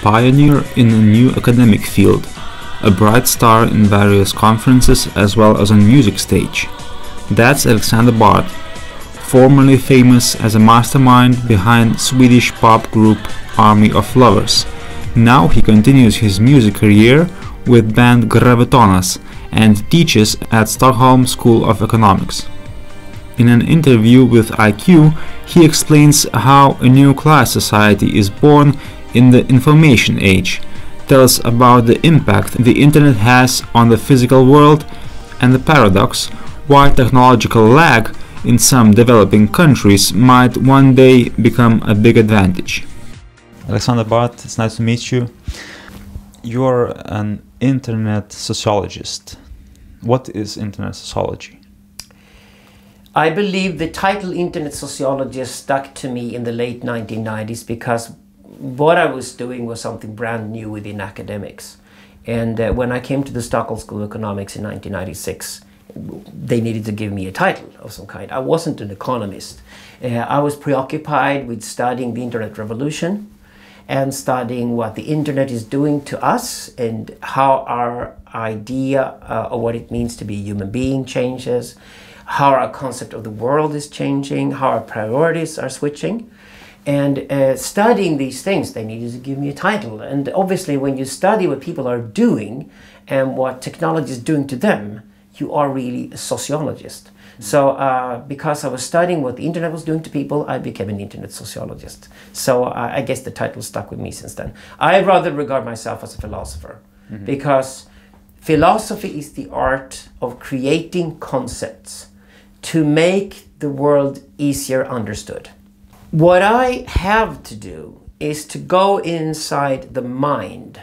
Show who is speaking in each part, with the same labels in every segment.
Speaker 1: pioneer in a new academic field, a bright star in various conferences as well as on music stage. That's Alexander Bard, formerly famous as a mastermind behind Swedish pop group Army of Lovers. Now he continues his music career with band Gravitonas and teaches at Stockholm School of Economics. In an interview with IQ, he explains how a new class society is born in the information age, tells about the impact the internet has on the physical world and the paradox why technological lag in some developing countries might one day become a big advantage. Alexander Bard, it's nice to meet you. You're an internet sociologist. What is internet sociology?
Speaker 2: I believe the title internet sociologist stuck to me in the late 1990s because what I was doing was something brand new within academics. And when I came to the Stockholm School of Economics in 1996, they needed to give me a title of some kind. I wasn't an economist. I was preoccupied with studying the internet revolution and studying what the internet is doing to us and how our idea of what it means to be a human being changes, how our concept of the world is changing, how our priorities are switching. And studying these things, they needed to give me a title. And obviously when you study what people are doing and what technology is doing to them, you are really a sociologist. So because I was studying what the internet was doing to people, I became an internet sociologist. So I guess the title stuck with me since then. I rather regard myself as a philosopher because philosophy is the art of creating concepts to make the world easier understood. What I have to do is to go inside the mind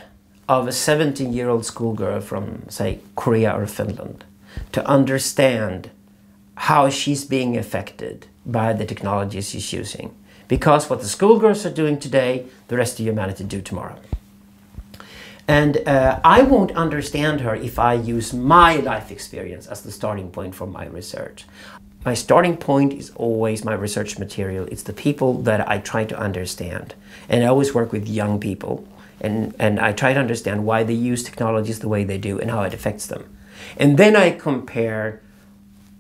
Speaker 2: of a 17-year-old schoolgirl from, say, Korea or Finland to understand how she's being affected by the technologies she's using. Because what the schoolgirls are doing today, the rest of humanity do tomorrow. And I won't understand her if I use my life experience as the starting point for my research. My starting point is always my research material. It's the people that I try to understand. And I always work with young people. And I try to understand why they use technologies the way they do and how it affects them. And then I compare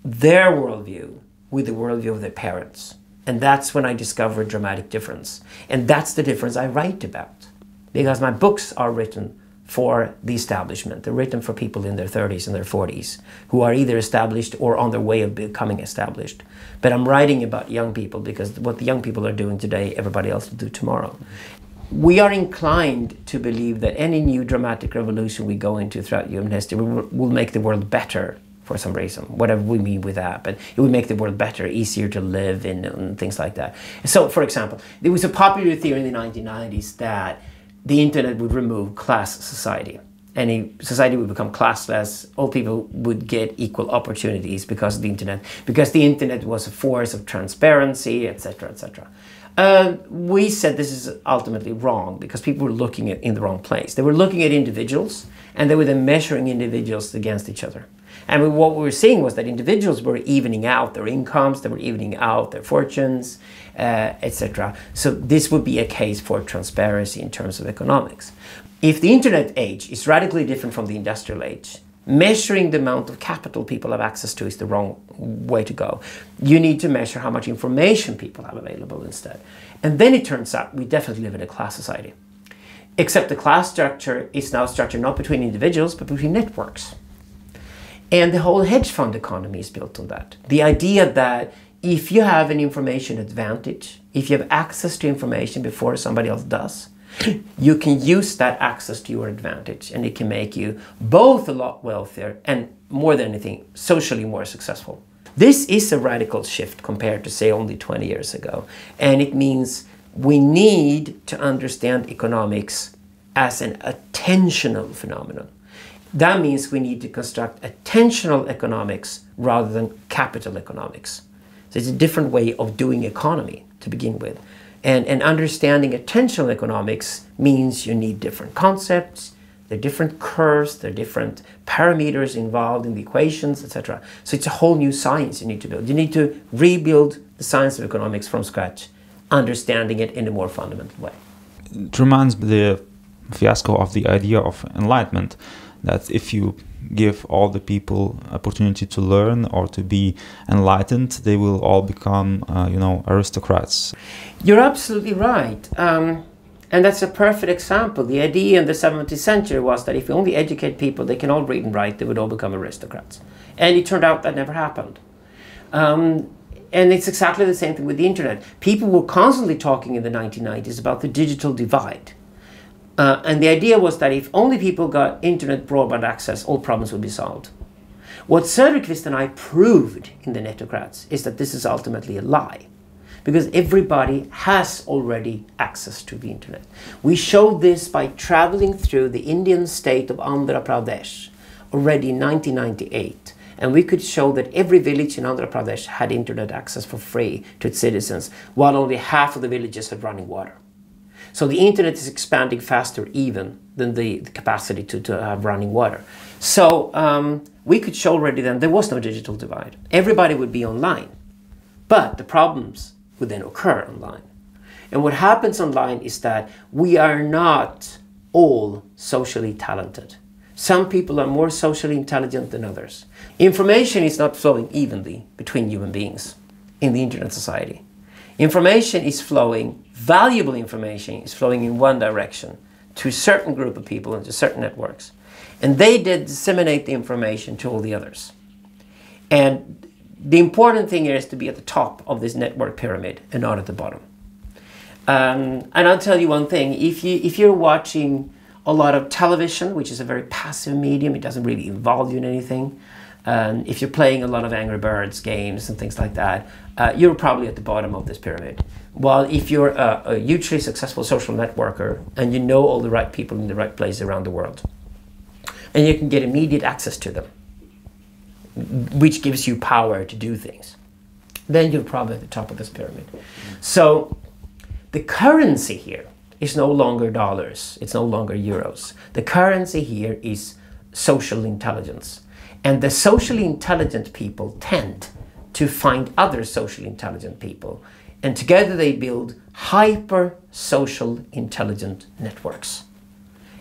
Speaker 2: their worldview with the worldview of their parents. And that's when I discover a dramatic difference. And that's the difference I write about. Because my books are written for the establishment. They're written for people in their 30s and their 40s who are either established or on their way of becoming established. But I'm writing about young people because what the young people are doing today, everybody else will do tomorrow. We are inclined to believe that any new dramatic revolution we go into throughout human history will make the world better for some reason, whatever we mean with that, but it would make the world better, easier to live in and things like that. So, for example, there was a popular theory in the 1990s that the internet would remove class society. Any society would become classless, all people would get equal opportunities because of the internet was a force of transparency, etc., etc. We said this is ultimately wrong because people were looking in the wrong place. They were looking at individuals and they were then measuring individuals against each other. And what we were seeing was that individuals were evening out their incomes, they were evening out their fortunes, etc. So this would be a case for transparency in terms of economics. If the internet age is radically different from the industrial age, measuring the amount of capital people have access to is the wrong way to go. You need to measure how much information people have available instead. And then it turns out we definitely live in a class society. Except the class structure is now structured not between individuals, but between networks. And the whole hedge fund economy is built on that. The idea that if you have an information advantage, if you have access to information before somebody else does, you can use that access to your advantage and it can make you both a lot wealthier and, more than anything, socially more successful. This is a radical shift compared to, say, only 20 years ago. And it means we need to understand economics as an attentional phenomenon. That means we need to construct attentional economics rather than capital economics. So it's a different way of doing economy to begin with. And understanding attentional economics means you need different concepts, there are different curves, there are different parameters involved in the equations, etc. So it's a whole new science you need to build. You need to rebuild the science of economics from scratch, understanding it in a more fundamental way.
Speaker 1: It reminds me fiasco of the idea of enlightenment, that if you give all the people opportunity to learn or to be enlightened, they will all become, aristocrats.
Speaker 2: You're absolutely right. And that's a perfect example. The idea in the 17th century was that if you only educate people, they can all read and write, they would all become aristocrats. And it turned out that never happened. And it's exactly the same thing with the internet. People were constantly talking in the 1990s about the digital divide. And the idea was that if only people got internet broadband access, all problems would be solved. What Söderqvist and I proved in the Netocrats is that this is ultimately a lie. Because everybody has already access to the internet. We showed this by traveling through the Indian state of Andhra Pradesh already in 1998. And we could show that every village in Andhra Pradesh had internet access for free to its citizens, while only half of the villages had running water. So the internet is expanding faster even than the capacity to have running water. So we could show already then there was no digital divide. Everybody would be online. But the problems would then occur online. And what happens online is that we are not all socially talented. Some people are more socially intelligent than others. Information is not flowing evenly between human beings in the internet society. Information is flowing, valuable information is flowing in one direction to a certain group of people and to certain networks. And they disseminate the information to all the others. And the important thing here is to be at the top of this network pyramid and not at the bottom. And I'll tell you one thing, if you're watching a lot of television, which is a very passive medium, it doesn't really involve you in anything, if you're playing a lot of Angry Birds games and things like that, you're probably at the bottom of this pyramid. While if you're a hugely successful social networker and you know all the right people in the right place around the world, and you can get immediate access to them, which gives you power to do things, then you're probably at the top of this pyramid. So the currency here is no longer dollars, it's no longer euros. The currency here is social intelligence. And the socially intelligent people tend to find other socially intelligent people. And together they build hyper-social intelligent networks.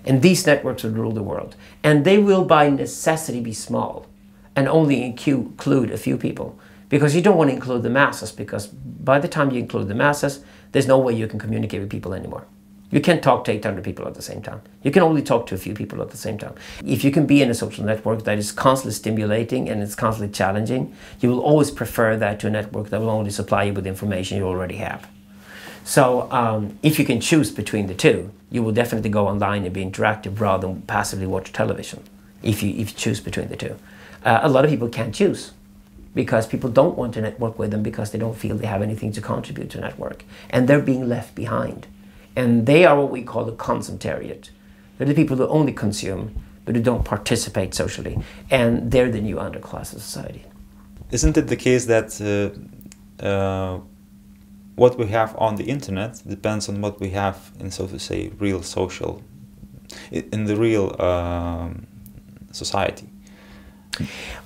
Speaker 2: And these networks will rule the world. And they will by necessity be small and only include a few people. Because you don't want to include the masses, because by the time you include the masses, there's no way you can communicate with people anymore. You can't talk to 800 people at the same time. You can only talk to a few people at the same time. If you can be in a social network that is constantly stimulating and it's constantly challenging, you will always prefer that to a network that will only supply you with information you already have. So if you can choose between the two, you will definitely go online and be interactive rather than passively watch television, if you choose between the two. A lot of people can't choose because people don't want to network with them because they don't feel they have anything to contribute to network. And they're being left behind. And they are what we call the consummariat. They're the people who only consume, but who don't participate socially. And they're the new underclass of society.
Speaker 1: Isn't it the case that what we have on the internet depends on what we have in, so to say, real social, in the real society?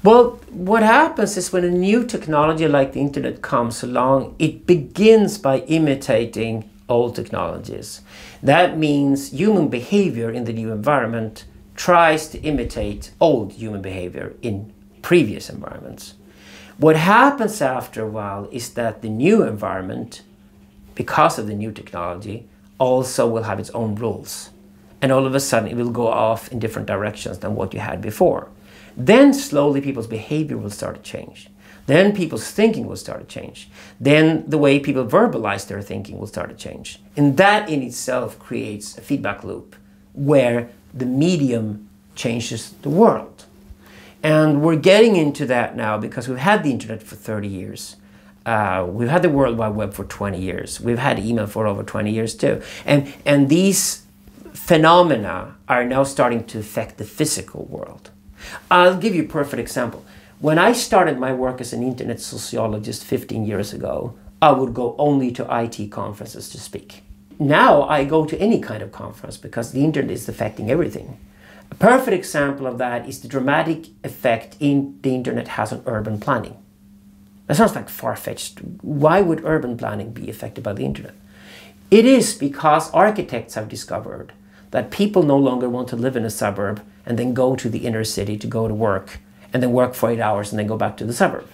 Speaker 2: Well, what happens is when a new technology like the internet comes along, it begins by imitating old technologies. That means human behavior in the new environment tries to imitate old human behavior in previous environments. What happens after a while is that the new environment, because of the new technology, also will have its own rules. And all of a sudden it will go off in different directions than what you had before. Then slowly people's behavior will start to change. Then people's thinking will start to change. Then the way people verbalize their thinking will start to change. And that in itself creates a feedback loop where the medium changes the world. And we're getting into that now because we've had the internet for 30 years. We've had the World Wide Web for 20 years. We've had email for over 20 years too. And these phenomena are now starting to affect the physical world. I'll give you a perfect example. When I started my work as an internet sociologist 15 years ago, I would go only to IT conferences to speak. Now I go to any kind of conference because the internet is affecting everything. A perfect example of that is the dramatic effect the internet has on urban planning. That sounds like far-fetched. Why would urban planning be affected by the internet? It is because architects have discovered that people no longer want to live in a suburb and then go to the inner city to go to work and then work for 8 hours and then go back to the suburb.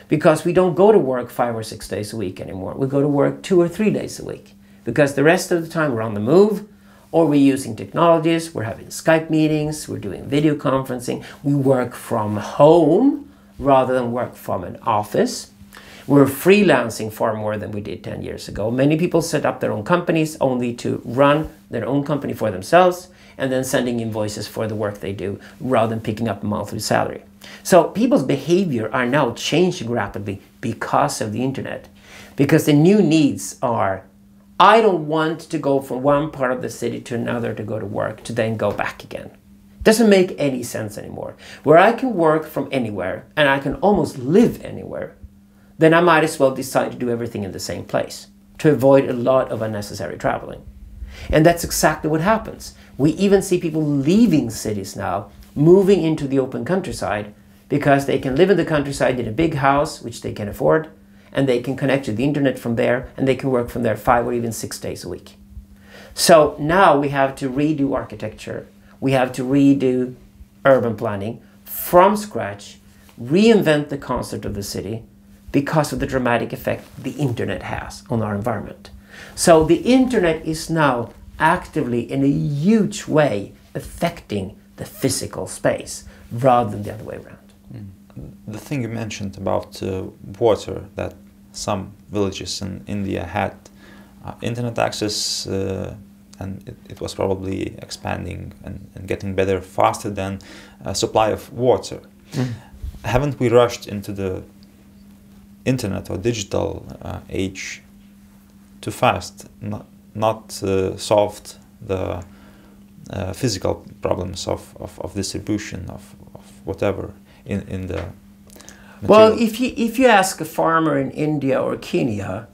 Speaker 2: Because we don't go to work 5 or 6 days a week anymore. We go to work 2 or 3 days a week. Because the rest of the time we're on the move, or we're using technologies, we're having Skype meetings, we're doing video conferencing, we work from home rather than work from an office. We're freelancing far more than we did 10 years ago. Many people set up their own companies only to run their own company for themselves and then sending invoices for the work they do rather than picking up a monthly salary. So people's behavior are now changing rapidly because of the internet. Because the new needs are, I don't want to go from one part of the city to another to go to work to then go back again. Doesn't make any sense anymore. Where I can work from anywhere and I can almost live anywhere, then I might as well decide to do everything in the same place to avoid a lot of unnecessary traveling. And that's exactly what happens. We even see people leaving cities now, moving into the open countryside because they can live in the countryside in a big house, which they can afford, and they can connect to the internet from there, and they can work from there 5 or even 6 days a week. So now we have to redo architecture, we have to redo urban planning from scratch, reinvent the concept of the city because of the dramatic effect the internet has on our environment. So the internet is now actively, in a huge way, affecting the physical space rather than the other way around.
Speaker 1: The thing you mentioned about water, that some villages in India had internet access and it was probably expanding and getting better faster than supply of water. Haven't we rushed into the internet or digital age too fast, not solved the physical problems of distribution of whatever in the material?
Speaker 2: Well, if you ask a farmer in India or Kenya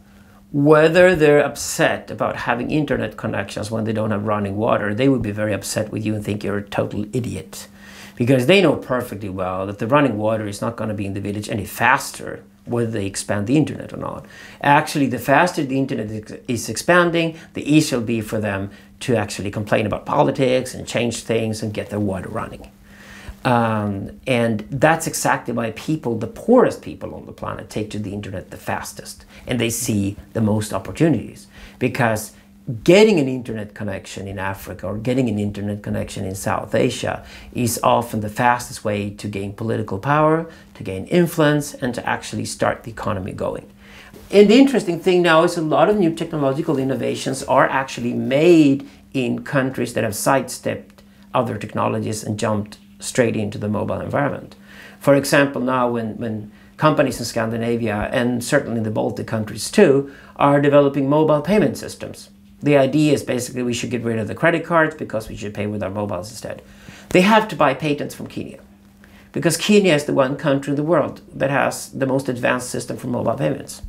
Speaker 2: whether they're upset about having internet connections when they don't have running water, they would be very upset with you and think you're a total idiot. Because they know perfectly well that the running water is not going to be in the village any faster whether they expand the internet or not. Actually, the faster the internet is expanding, the easier it'll be for them to actually complain about politics and change things and get their water running. And that's exactly why people, the poorest people on the planet, take to the internet the fastest. And they see the most opportunities. Because getting an internet connection in Africa or getting an internet connection in South Asia is often the fastest way to gain political power, to gain influence, and to actually start the economy going. And the interesting thing now is a lot of new technological innovations are actually made in countries that have sidestepped other technologies and jumped straight into the mobile environment. For example, now when companies in Scandinavia, and certainly in the Baltic countries too, are developing mobile payment systems. The idea is basically we should get rid of the credit cards because we should pay with our mobiles instead. They have to buy patents from Kenya, because Kenya is the one country in the world that has the most advanced system for mobile payments.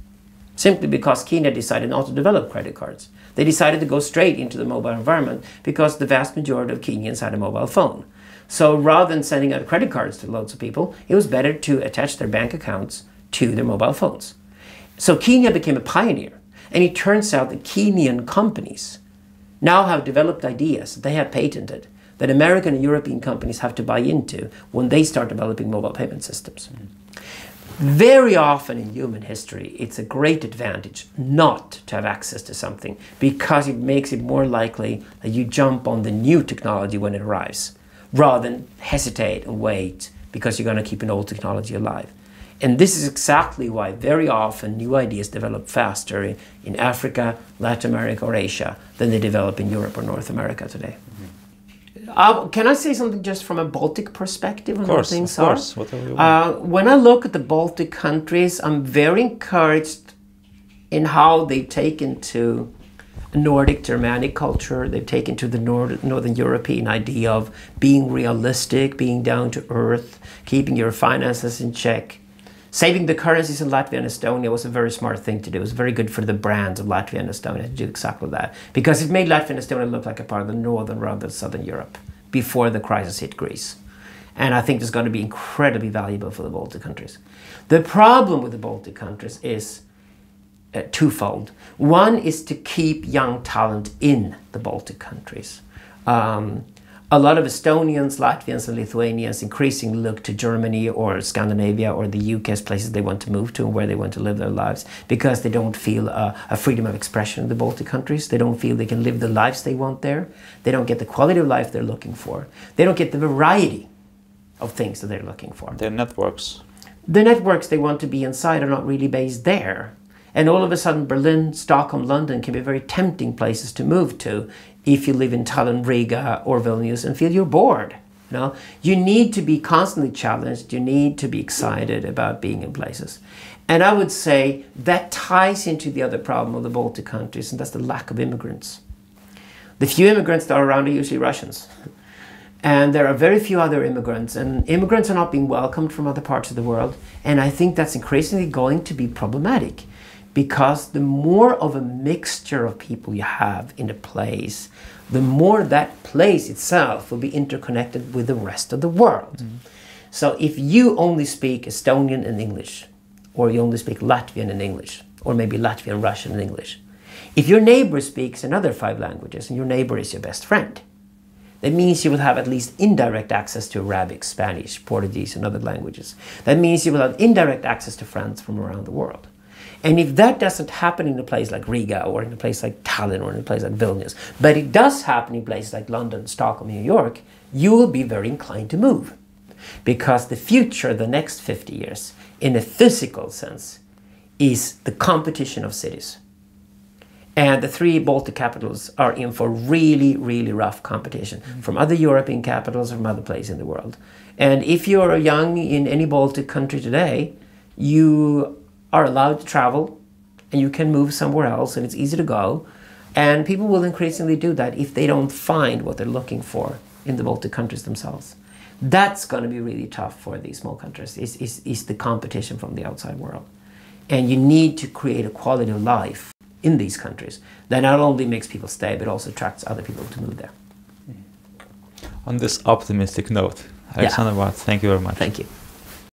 Speaker 2: Simply because Kenya decided not to develop credit cards. They decided to go straight into the mobile environment because the vast majority of Kenyans had a mobile phone. So rather than sending out credit cards to loads of people, it was better to attach their bank accounts to their mobile phones. So Kenya became a pioneer. And it turns out that Kenyan companies now have developed ideas that they have patented that American and European companies have to buy into when they start developing mobile payment systems. Very often in human history, it's a great advantage not to have access to something because it makes it more likely that you jump on the new technology when it arrives, rather than hesitate and wait because you're going to keep an old technology alive. And this is exactly why very often new ideas develop faster in Africa, Latin America, or Asia than they develop in Europe or North America today. Can I say something just from a Baltic perspective on how things are?
Speaker 1: Of course, whatever you want.
Speaker 2: When I look at the Baltic countries, I'm very encouraged in how they've taken to Nordic Germanic culture. They've taken to the Northern European idea of being realistic, being down to earth, keeping your finances in check. Saving the currencies in Latvia and Estonia was a very smart thing to do. It was very good for the brands of Latvia and Estonia to do exactly that. Because it made Latvia and Estonia look like a part of the northern rather than southern Europe before the crisis hit Greece. And I think it's going to be incredibly valuable for the Baltic countries. The problem with the Baltic countries is twofold. One is to keep young talent in the Baltic countries. A lot of Estonians, Latvians, and Lithuanians increasingly look to Germany or Scandinavia or the UK as places they want to move to and where they want to live their lives, because they don't feel a freedom of expression in the Baltic countries. They don't feel they can live the lives they want there. They don't get the quality of life they're looking for. They don't get the variety of things that they're looking for.
Speaker 1: Their networks.
Speaker 2: The networks they want to be inside are not really based there. And all of a sudden Berlin, Stockholm, London can be very tempting places to move to if you live in Tallinn, Riga or Vilnius and feel you're bored. You need to be constantly challenged. You need to be excited about being in places. And I would say that ties into the other problem of the Baltic countries, and that's the lack of immigrants. The few immigrants that are around are usually Russians. And there are very few other immigrants, and immigrants are not being welcomed from other parts of the world. And I think that's increasingly going to be problematic, because the more of a mixture of people you have in a place, the more that place itself will be interconnected with the rest of the world. So if you only speak Estonian and English, or you only speak Latvian and English, or maybe Latvian, Russian and English, if your neighbor speaks another 5 languages and your neighbor is your best friend, that means you will have at least indirect access to Arabic, Spanish, Portuguese and other languages. That means you will have indirect access to friends from around the world. And if that doesn't happen in a place like Riga or in a place like Tallinn or in a place like Vilnius, but it does happen in places like London, Stockholm, New York, you will be very inclined to move. Because the future, the next 50 years, in a physical sense, is the competition of cities. And the 3 Baltic capitals are in for really, really rough competition from other European capitals, from other places in the world. And if you're young in any Baltic country today, you are allowed to travel and you can move somewhere else and it's easy to go. And people will increasingly do that if they don't find what they're looking for in the Baltic countries themselves. That's going to be really tough for these small countries, is the competition from the outside world. And you need to create a quality of life in these countries that not only makes people stay, but also attracts other people to move there.
Speaker 1: On this optimistic note, Alexander Barth, thank you very much.
Speaker 2: Thank you.